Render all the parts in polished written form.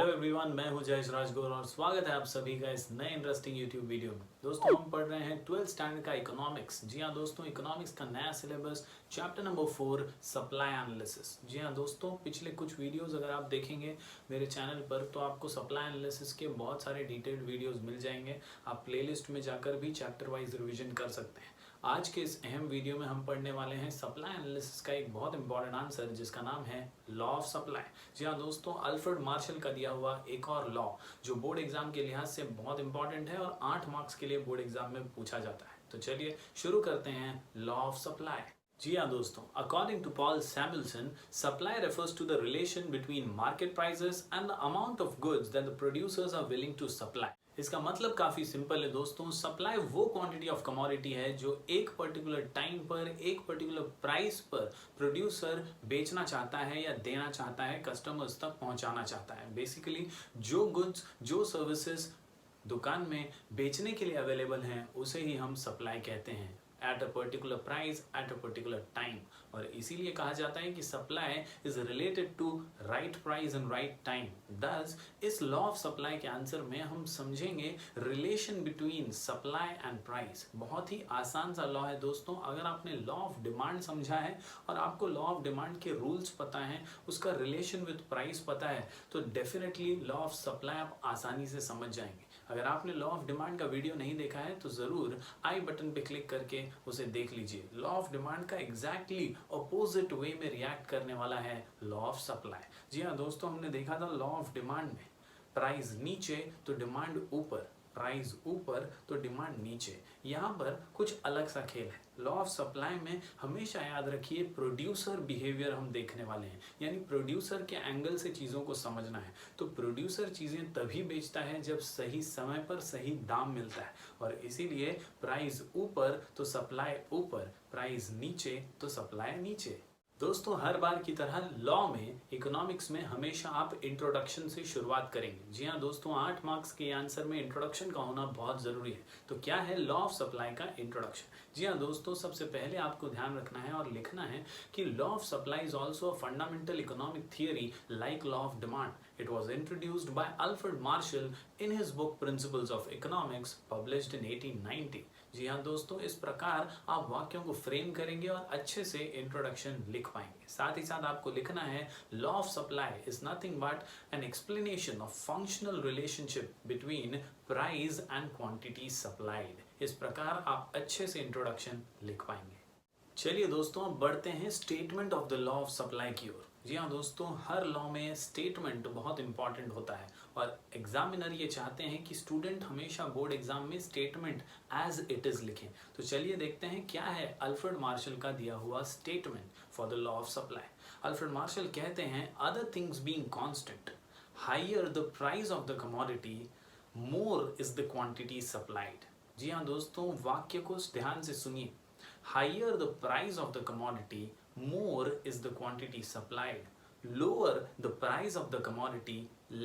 Everyone, मैं हूं जयेश राजगौर और स्वागत है आप सभी का इस नए इंटरेस्टिंग यूट्यूब वीडियो में। दोस्तों, हम पढ़ रहे हैं 12th स्टैंडर्ड का इकोनॉमिक्स। जी हाँ दोस्तों, इकोनॉमिक्स का नया syllabus, chapter number 4, supply analysis. जी हाँ दोस्तों, पिछले कुछ वीडियोस अगर आप देखेंगे मेरे चैनल पर तो आपको सप्लाई एनालिसिस के बहुत सारे डिटेल्ड वीडियोस मिल जाएंगे। आप प्लेलिस्ट में जाकर भी चैप्टर वाइज रिविजन कर सकते हैं। आज के इस अहम वीडियो में हम पढ़ने वाले हैं सप्लाई एनालिसिस का एक बहुत इंपॉर्टेंट आंसर, जिसका नाम है लॉ ऑफ सप्लाई। जी हाँ दोस्तों, अल्फ्रेड मार्शल का दिया हुआ एक और लॉ जो बोर्ड एग्जाम के लिहाज से बहुत इंपॉर्टेंट है और 8 मार्क्स के लिए बोर्ड एग्जाम में पूछा जाता है। तो चलिए शुरू करते हैं लॉ ऑफ सप्लाई। जी हाँ दोस्तों, according to Paul Samuelson, supply refers to the relation between market prices and the amount of goods that the producers are willing to supply. इसका मतलब काफी सिंपल है दोस्तों। सप्लाई वो क्वांटिटी ऑफ कमोडिटी है जो एक पर्टिकुलर टाइम पर एक पर्टिकुलर प्राइस पर प्रोड्यूसर बेचना चाहता है या देना चाहता है, कस्टमर्स तक पहुंचाना चाहता है। बेसिकली जो गुड्स, जो सर्विसेज दुकान में बेचने के लिए अवेलेबल हैं उसे ही हम सप्लाई कहते हैं, at a particular price at a particular time. और इसीलिए कहा जाता है कि supply is related to right price and right time. दस इस लॉ ऑफ सप्लाई के आंसर में हम समझेंगे relation between supply and price. बहुत ही आसान सा लॉ है दोस्तों। अगर आपने लॉ ऑफ डिमांड समझा है और आपको लॉ ऑफ डिमांड के रूल्स पता है, उसका रिलेशन विद प्राइस पता है, तो डेफिनेटली लॉ ऑफ सप्लाई आप आसानी से समझ जाएंगे। अगर आपने लॉ ऑफ डिमांड का वीडियो नहीं देखा है तो ज़रूर आई बटन पे क्लिक करके उसे देख लीजिए। लॉ ऑफ डिमांड का एग्जैक्टली अपोजिट वे में रिएक्ट करने वाला है लॉ ऑफ सप्लाई। जी हाँ दोस्तों, हमने देखा था लॉ ऑफ डिमांड में प्राइस नीचे तो डिमांड ऊपर, प्राइस ऊपर तो डिमांड नीचे। यहाँ पर कुछ अलग सा खेल है। लॉ ऑफ सप्लाई में हमेशा याद रखिए प्रोड्यूसर बिहेवियर हम देखने वाले हैं, यानी प्रोड्यूसर के एंगल से चीज़ों को समझना है। तो प्रोड्यूसर चीज़ें तभी बेचता है जब सही समय पर सही दाम मिलता है, और इसीलिए प्राइस ऊपर तो सप्लाई ऊपर, प्राइस नीचे तो सप्लाई नीचे। दोस्तों, हर बार की तरह लॉ में, इकोनॉमिक्स में हमेशा आप इंट्रोडक्शन से शुरुआत करेंगे। जी हाँ दोस्तों, 8 मार्क्स के आंसर में इंट्रोडक्शन का होना बहुत ज़रूरी है। तो क्या है लॉ ऑफ सप्लाई का इंट्रोडक्शन? जी हाँ दोस्तों, सबसे पहले आपको ध्यान रखना है और लिखना है कि law of supply is also a fundamental economic theory like law of demand. It was introduced by Alfred Marshall in his book Principles of Economics, published in 1890. जी हाँ दोस्तों, इस प्रकार आप वाक्यों को फ्रेम करेंगे और अच्छे से इंट्रोडक्शन लिख पाएंगे। साथ ही साथ आपको लिखना है law of supply is nothing but an explanation of functional relationship between price and quantity supplied. इस प्रकार आप अच्छे से इंट्रोडक्शन लिख पाएंगे। चलिए दोस्तों, अब बढ़ते हैं statement of the law of supply की ओर। जी हाँ दोस्तों, हर लॉ में स्टेटमेंट बहुत इंपॉर्टेंट होता है और एग्जामिनर ये चाहते हैं कि स्टूडेंट हमेशा बोर्ड एग्जाम में स्टेटमेंट एज इट इज लिखें। तो चलिए देखते हैं क्या है अल्फ्रेड मार्शल का दिया हुआ statement for the law of supply. Alfred Marshall कहते हैं, other things being constant, higher the price of the commodity, more is the quantity supplied. जी हाँ दोस्तों, वाक्य को ध्यान से सुनिए। Higher the price of the commodity, more is the quantity supplied. Lower the price of the commodity,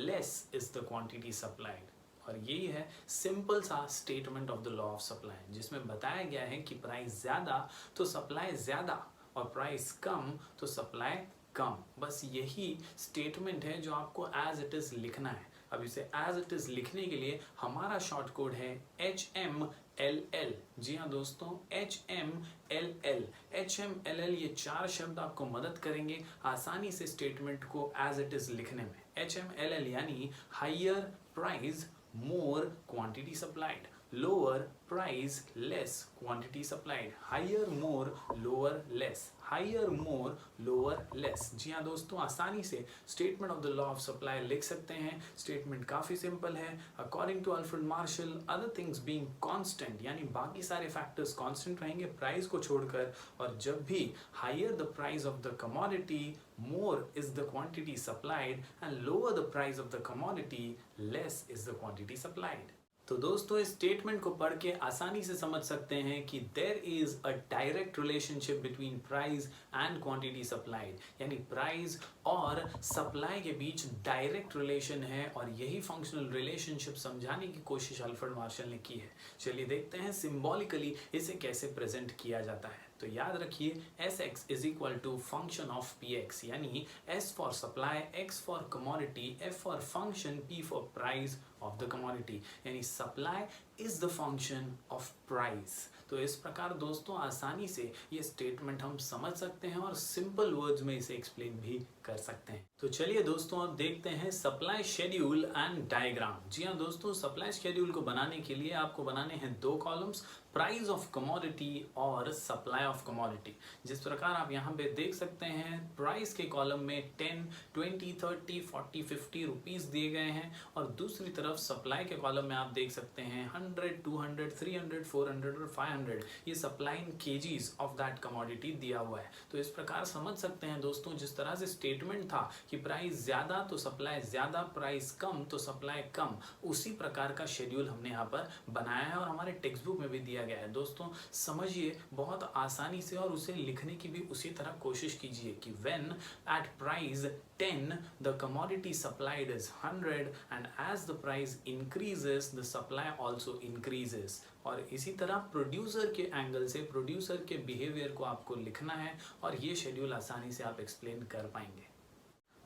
less is the quantity supplied. और यही है सिंपल सा statement of the law of supply, जिसमें बताया गया है कि प्राइस ज़्यादा तो सप्लाई ज़्यादा और प्राइस कम तो सप्लाई कम। बस यही स्टेटमेंट है जो आपको एज इट इज़ लिखना है। अब इसे एज इट इज़ लिखने के लिए हमारा शॉर्ट कोड है HMLL। जी हाँ दोस्तों, HMLL। HMLL ये 4 शब्द आपको मदद करेंगे आसानी से स्टेटमेंट को एज इट इज़ लिखने में। HMLL यानी higher price more quantity supplied, lower price less quantity supplied, higher more lower less, higher more lower less. जी हाँ दोस्तों, आसानी से statement of the law of supply लिख सकते हैं। स्टेटमेंट काफ़ी सिंपल है। According to Alfred Marshall, other things being constant, यानी बाकी सारे फैक्टर्स कांस्टेंट रहेंगे प्राइस को छोड़कर, और जब भी higher the price of the commodity, more is the quantity supplied, and lower the price of the commodity, less is the quantity supplied. तो दोस्तों, इस स्टेटमेंट को पढ़ के आसानी से समझ सकते हैं कि there is a direct relationship between price and quantity supplied, यानी प्राइस और सप्लाई के बीच डायरेक्ट रिलेशन है, और यही फंक्शनल रिलेशनशिप समझाने की कोशिश अल्फ्रेड मार्शल ने की है। चलिए देखते हैं सिंबॉलिकली इसे कैसे प्रेजेंट किया जाता है। तो याद रखिए Sx is equal to function of Px, यानी S for supply, X for commodity, F for function, P for price of the commodity, यानी supply is the function of price. तो इस प्रकार दोस्तों आसानी से ये स्टेटमेंट हम समझ सकते हैं और सिंपल वर्ड्स में इसे एक्सप्लेन भी कर सकते हैं। तो चलिए दोस्तों अब देखते हैं सप्लाई शेड्यूल एंड डायग्राम। जी हाँ दोस्तों, सप्लाई शेड्यूल को बनाने के लिए आपको बनाने हैं दो कॉलम्स, प्राइस ऑफ कमोडिटी और सप्लाई ऑफ कमोडिटी। जिस प्रकार आप यहाँ पे देख सकते हैं, प्राइस के कॉलम में 10, 20, 30, 40, 50 रुपीस दिए गए हैं और दूसरी तरफ सप्लाई के कॉलम में आप देख सकते हैं 100, 200, 300, 400 और 500, ये supply in KGs of that commodity दिया हुआ है। तो इस प्रकार समझ सकते हैं दोस्तों, जिस तरह से स्टेटमेंट था कि प्राइस ज्यादा तो सप्लाई ज्यादा, प्राइस कम तो सप्लाई कम, उसी प्रकार का शेड्यूल हमने यहाँ पर बनाया है और हमारे टेक्स्ट बुक में भी दिया गया है। दोस्तों समझिए बहुत आसानी से और उसे लिखने की भी उसी तरह कोशिश कीजिए कि when at price 10 the commodity supplied is 100 and as the price increases the supply also increases। और इसी तरह प्रोड्यूसर के एंगल से प्रोड्यूसर के बिहेवियर को आपको लिखना है और ये शेड्यूल आसानी से आप एक्सप्लेन कर पाएंगे।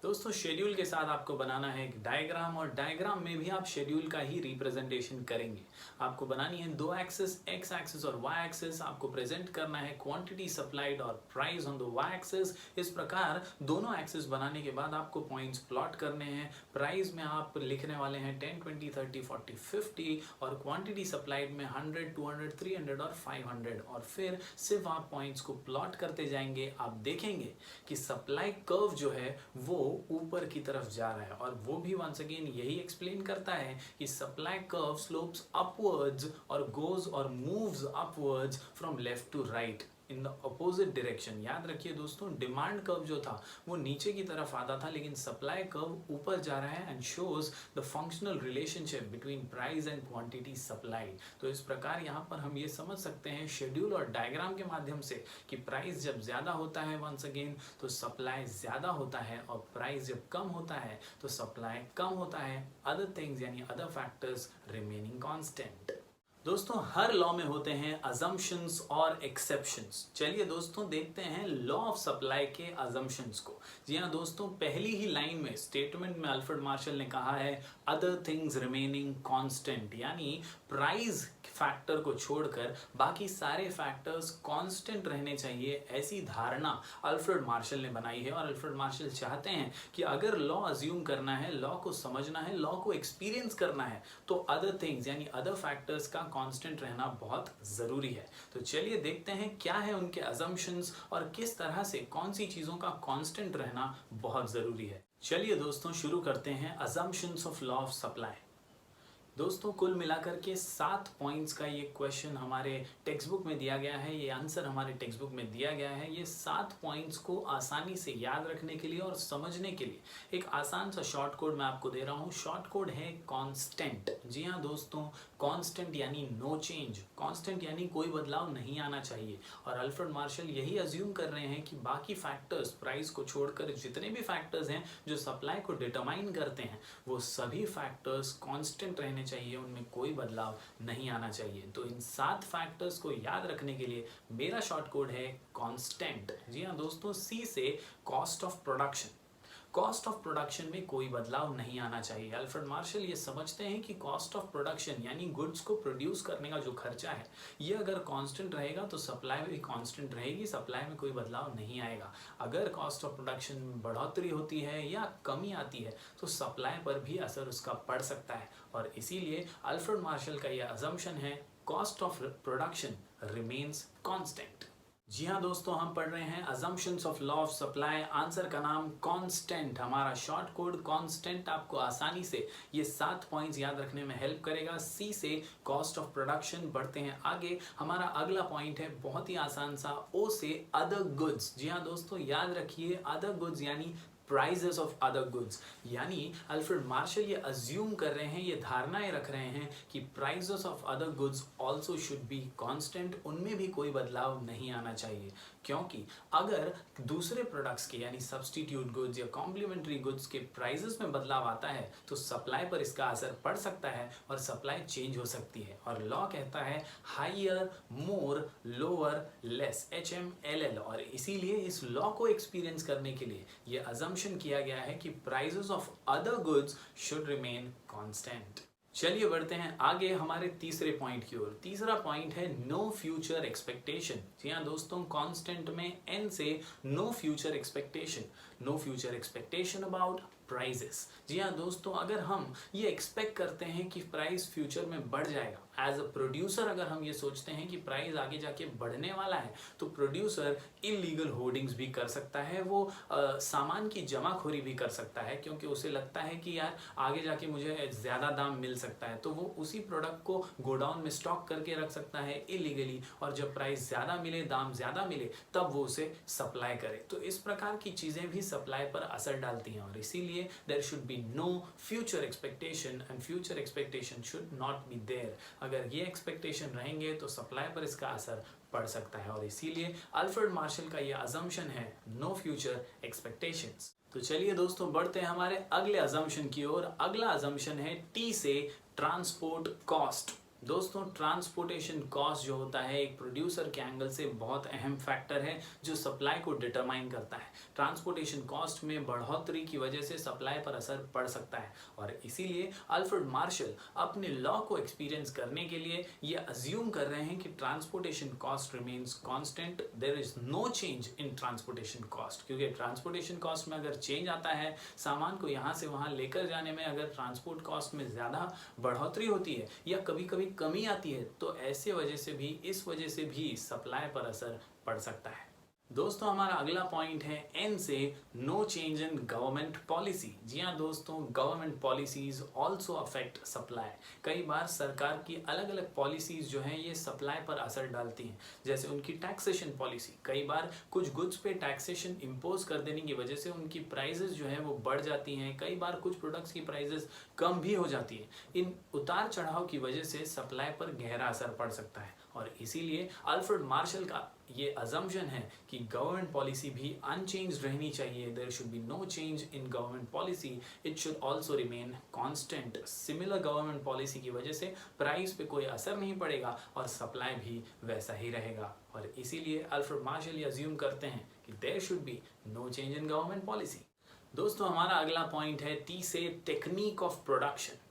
दोस्तों शेड्यूल के साथ आपको बनाना है एक डायग्राम और डायग्राम में भी आप शेड्यूल का ही रिप्रेजेंटेशन करेंगे। आपको बनानी है दो एक्सिस, एक्स एक्सिस और वाई एक्सिस। आपको प्रेजेंट करना है क्वांटिटी सप्लाइड और price on the Y axis. इस प्रकार दोनों एक्सिस बनाने के बाद आपको पॉइंट्स प्लॉट करने हैं। प्राइस में आप लिखने वाले हैं 10, 20, 30, 40, 50 और क्वांटिटी सप्लाइड में 100, 200, 300 और 500 और फिर सिर्फ आप पॉइंट्स को प्लॉट करते जाएंगे। आप देखेंगे कि सप्लाई कर्व जो है वो ऊपर की तरफ जा रहा है और वो भी वंस अगेन यही एक्सप्लेन करता है कि सप्लाई कर्व स्लोप्स अपवर्ड्स और गोज और moves upwards from left to right in the opposite direction. याद रखिए दोस्तों, डिमांड कर्व जो था वो नीचे की तरफ आता था, लेकिन सप्लाई कर्व ऊपर जा रहा है and shows the functional relationship between price and quantity supplied. तो इस प्रकार यहाँ पर हम ये समझ सकते हैं शेड्यूल और डायग्राम के माध्यम से कि प्राइस जब ज्यादा होता है वंस अगेन तो सप्लाई ज्यादा होता है और प्राइस जब कम होता है तो सप्लाई कम होता है, अदर थिंग्स यानी अदर फैक्टर्स रिमेनिंग कांस्टेंट। दोस्तों हर लॉ में होते हैं अजम्पशंस और एक्सेप्शंस। चलिए दोस्तों देखते हैं लॉ ऑफ सप्लाई के अजम्पशंस को। जी हाँ दोस्तों, पहली ही लाइन में स्टेटमेंट में अल्फ्रेड मार्शल ने कहा है अदर थिंग्स रिमेनिंग कांस्टेंट, यानी प्राइस फैक्टर को छोड़कर बाकी सारे फैक्टर्स कांस्टेंट रहने चाहिए, ऐसी धारणा अल्फ्रेड मार्शल ने बनाई है। और अल्फ्रेड मार्शल चाहते हैं कि अगर लॉ अज्यूम करना है, लॉ को समझना है, लॉ को एक्सपीरियंस करना है तो अदर थिंग्स यानी अदर फैक्टर्स का कांस्टेंट रहना बहुत जरूरी है। तो चलिए देखते हैं क्या है उनके अजम्पशंस और किस तरह से कौन सी चीजों का कांस्टेंट रहना बहुत जरूरी है। चलिए दोस्तों शुरू करते हैं assumptions of law of supply. दोस्तों कुल मिलाकर के 7 पॉइंट्स का ये क्वेश्चन हमारे टेक्स्ट बुक में दिया गया है, ये आंसर हमारे टेक्स्ट बुक में दिया गया है। ये 7 पॉइंट्स को आसानी से याद रखने के लिए और समझने के लिए एक आसान सा शॉर्ट कोड मैं आपको दे रहा हूँ। शॉर्ट कोड है कांस्टेंट। जी हाँ दोस्तों, कांस्टेंट यानी नो चेंज, कांस्टेंट यानी कोई बदलाव नहीं आना चाहिए। और अल्फ्रेड मार्शल यही अज्यूम कर रहे हैं कि बाकी फैक्टर्स प्राइस को छोड़कर जितने भी फैक्टर्स हैं जो सप्लाई को डिटरमाइन करते हैं वो सभी फैक्टर्स कांस्टेंट रहने चाहिए, उनमें कोई बदलाव नहीं आना चाहिए। तो इन 7 फैक्टर्स को याद रखने के लिए मेरा शॉर्ट कोड है कांस्टेंट। जी हाँ दोस्तों, सी से cost of production. Cost of production में कोई बदलाव नहीं आना चाहिए। अल्फ्रेड मार्शल ये समझते हैं कि कॉस्ट ऑफ प्रोडक्शन यानी गुड्स को प्रोड्यूस करने का जो खर्चा है ये अगर कांस्टेंट रहेगा तो सप्लाई भी कांस्टेंट रहेगी, सप्लाई में कोई बदलाव नहीं आएगा। अगर कॉस्ट ऑफ प्रोडक्शन में बढ़ोतरी होती है या कमी आती है तो सप्लाई पर भी असर उसका पड़ सकता है और इसीलिए अल्फ्रेड मार्शल का यह अजम्पशन है cost of production remains constant. जी हाँ दोस्तों, हम पढ़ रहे हैं assumptions of law of supply. Answer का नाम कांस्टेंट, हमारा शॉर्ट कोड कांस्टेंट आपको आसानी से ये 7 पॉइंट्स याद रखने में हेल्प करेगा। सी से कॉस्ट ऑफ प्रोडक्शन। बढ़ते हैं आगे, हमारा अगला पॉइंट है बहुत ही आसान सा, ओ से अदर गुड्स। जी हाँ दोस्तों, याद रखिए अदर गुड्स यानी प्राइजेस ऑफ अदर गुड्स, यानी अल्फ्रेड मार्शल ये अज्यूम कर रहे हैं, ये धारणाएं रख रहे हैं कि prices of other goods also should be constant, उनमें भी कोई बदलाव नहीं आना चाहिए। क्योंकि अगर दूसरे प्रोडक्ट्स के यानी सब्स्टिट्यूट गुड्स या कॉम्प्लीमेंट्री गुड्स के प्राइसेस में बदलाव आता है तो सप्लाई पर इसका असर पड़ सकता है और सप्लाई चेंज हो सकती है। और लॉ कहता है higher more lower less, HMLL। और इसीलिए इस लॉ को एक्सपीरियंस करने के लिए ये अजम्पशन किया गया है कि prices of other goods should remain constant. चलिए बढ़ते हैं आगे हमारे तीसरे पॉइंट की ओर। तीसरा पॉइंट है नो फ्यूचर एक्सपेक्टेशन। जी हाँ दोस्तों, कांस्टेंट में एन से no future expectation, no future expectation about prices. जी हाँ दोस्तों, अगर हम ये एक्सपेक्ट करते हैं कि प्राइस फ्यूचर में बढ़ जाएगा, एज अ प्रोड्यूसर अगर हम ये सोचते हैं कि प्राइस आगे जाके बढ़ने वाला है, तो प्रोड्यूसर इलीगल होर्डिंग्स भी कर सकता है, वो सामान की जमाखोरी भी कर सकता है, क्योंकि उसे लगता है कि यार आगे जाके मुझे ज़्यादा दाम मिल सकता है, तो वो उसी प्रोडक्ट को गोडाउन में स्टॉक करके रख सकता है इलीगली, और जब प्राइस ज़्यादा मिले, दाम ज़्यादा मिले, तब वो उसे सप्लाई करे। तो इस प्रकार की चीज़ें भी सप्लाई पर असर डालती हैं, और इसीलिए there should be no future expectation and future expectation should not be there। अगर ये एक्सपेक्टेशन रहेंगे तो सप्लाई पर इसका असर पड़ सकता है, और इसीलिए अल्फ्रेड मार्शल का ये अजम्पशन है नो फ्यूचर एक्सपेक्टेशंस। तो चलिए दोस्तों बढ़ते हैं हमारे अगले अजम्पशन की ओर। अगला अजम्पशन है टी से ट्रांसपोर्ट कॉस्ट। दोस्तों, ट्रांसपोर्टेशन कॉस्ट जो होता है एक प्रोड्यूसर के एंगल से बहुत अहम फैक्टर है जो सप्लाई को डिटरमाइन करता है। ट्रांसपोर्टेशन कॉस्ट में बढ़ोतरी की वजह से सप्लाई पर असर पड़ सकता है, और इसीलिए अल्फ्रेड मार्शल अपने लॉ को एक्सपीरियंस करने के लिए ये अज्यूम कर रहे हैं कि transportation cost remains constant, there is no change in transportation cost. क्योंकि ट्रांसपोर्टेशन कॉस्ट में अगर चेंज आता है, सामान को यहाँ से वहाँ लेकर जाने में अगर ट्रांसपोर्ट कॉस्ट में ज़्यादा बढ़ोतरी होती है या कभी कभी कमी आती है, तो ऐसे वजह से भी, इस वजह से भी सप्लाई पर असर पड़ सकता है। दोस्तों, हमारा अगला पॉइंट है एन से no change in government policy. जी हाँ दोस्तों, government policies also affect supply. कई बार सरकार की अलग अलग पॉलिसीज जो हैं ये सप्लाई पर असर डालती हैं, जैसे उनकी टैक्सेशन पॉलिसी। कई बार कुछ गुड्स पे टैक्सेशन इम्पोज कर देने की वजह से उनकी प्राइजेस जो है वो बढ़ जाती हैं, कई बार कुछ प्रोडक्ट्स की प्राइजेस कम भी हो जाती हैं। इन उतार चढ़ाव की वजह से सप्लाई पर गहरा असर पड़ सकता है, और इसीलिए अल्फ्रेड मार्शल का ये अजम्पशन है कि गवर्नमेंट पॉलिसी भी अनचेंज रहनी चाहिए। There should be no change in government policy, it should also remain constant. Similar government policy की वजह से प्राइस पे कोई असर नहीं पड़ेगा और सप्लाई भी वैसा ही रहेगा, और इसीलिए अल्फ्रेड मार्शल ये अज्यूम करते हैं कि there should be no change in government policy. दोस्तों, हमारा अगला पॉइंट है टी से टेक्निक ऑफ प्रोडक्शन।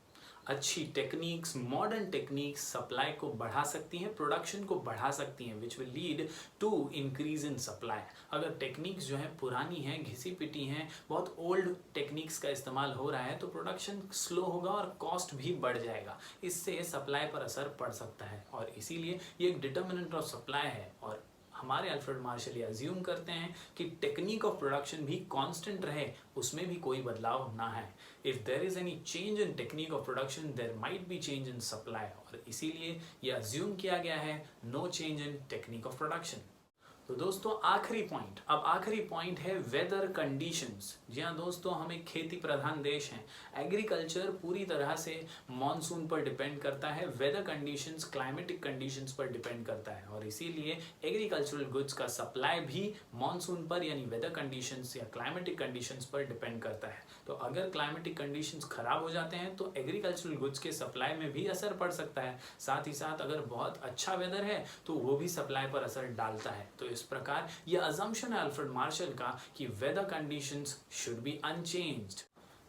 अच्छी टेक्निक्स, मॉडर्न टेक्निक्स सप्लाई को बढ़ा सकती हैं, प्रोडक्शन को बढ़ा सकती हैं, which will lead to increase in supply. अगर टेक्निक्स जो है पुरानी हैं, घिसी पिटी हैं, बहुत ओल्ड टेक्निक्स का इस्तेमाल हो रहा है, तो प्रोडक्शन स्लो होगा और कॉस्ट भी बढ़ जाएगा। इससे सप्लाई पर असर पड़ सकता है, और इसीलिए ये एक डिटर्मिनेंट ऑफ सप्लाई है, और हमारे अल्फ्रेड मार्शल ये अज्यूम करते हैं कि टेक्निक ऑफ प्रोडक्शन भी कांस्टेंट रहे, उसमें भी कोई बदलाव ना है। If there is any change in technique of production, there might be change in supply, और इसीलिए ये अज्यूम किया गया है no change in technique of production. तो दोस्तों, आखिरी पॉइंट, अब आखिरी पॉइंट है वेदर कंडीशंस। जी हाँ दोस्तों, हम एक खेती प्रधान देश हैं, एग्रीकल्चर पूरी तरह से मॉनसून पर डिपेंड करता है, वेदर कंडीशंस, क्लाइमेटिक कंडीशंस पर डिपेंड करता है, और इसीलिए एग्रीकल्चरल गुड्स का सप्लाई भी मॉनसून पर यानी वेदर कंडीशंस या क्लाइमेटिक कंडीशंस पर डिपेंड करता है। तो अगर क्लाइमेटिक कंडीशंस खराब हो जाते हैं तो एग्रीकल्चरल गुड्स के सप्लाई में भी असर पड़ सकता है, साथ ही साथ अगर बहुत अच्छा वेदर है तो वो भी सप्लाई पर असर डालता है। तो इस प्रकार यह अजम्पशन है अल्फ्रेड मार्शल का कि weather conditions should be unchanged.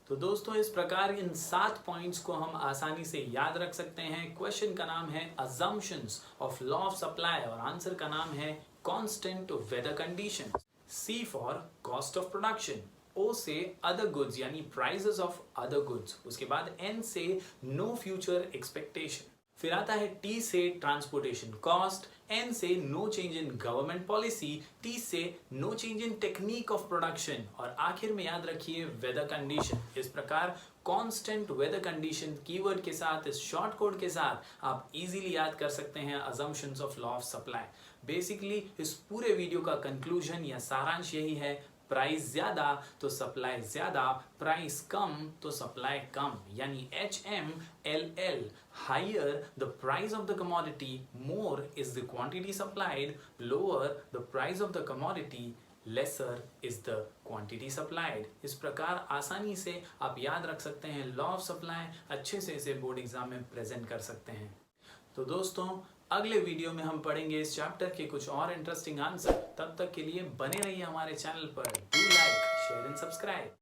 तो दोस्तों, इस प्रकार इन 7 पॉइंट्स को हम आसानी से याद रख सकते हैं। क्वेश्चन का नाम है assumptions of law of supply और आंसर का नाम है constant weather conditions. C for cost of production, O से अदर गुड्स यानी प्राइसेस ऑफ अदर गुड्स, उसके बाद एन से नो फ्यूचर एक्सपेक्टेशन, फिर आता है टी से ट्रांसपोर्टेशन कॉस्ट, एन से no change in government policy, T से no change in technique of production, और आखिर में याद रखिए वेदर कंडीशन। इस प्रकार कांस्टेंट वेदर कंडीशन कीवर्ड के साथ, इस शॉर्ट कोड के साथ आप इजीली याद कर सकते हैं assumptions of law of supply. Basically इस पूरे वीडियो का कंक्लूजन या सारांश यही है, प्राइस ज्यादा तो सप्लाई ज्यादा, प्राइस कम तो सप्लाई कम, यानी HMLL, higher the price of the commodity, more is the quantity supplied, lower the price of the commodity, lesser is the quantity supplied। इस प्रकार आसानी से आप याद रख सकते हैं लॉ ऑफ सप्लाई, अच्छे से इसे बोर्ड एग्जाम में प्रेजेंट कर सकते हैं। तो दोस्तों अगले वीडियो में हम पढ़ेंगे इस चैप्टर के कुछ और इंटरेस्टिंग आंसर। तब तक के लिए बने रहिए हमारे चैनल पर। Do like, share and subscribe.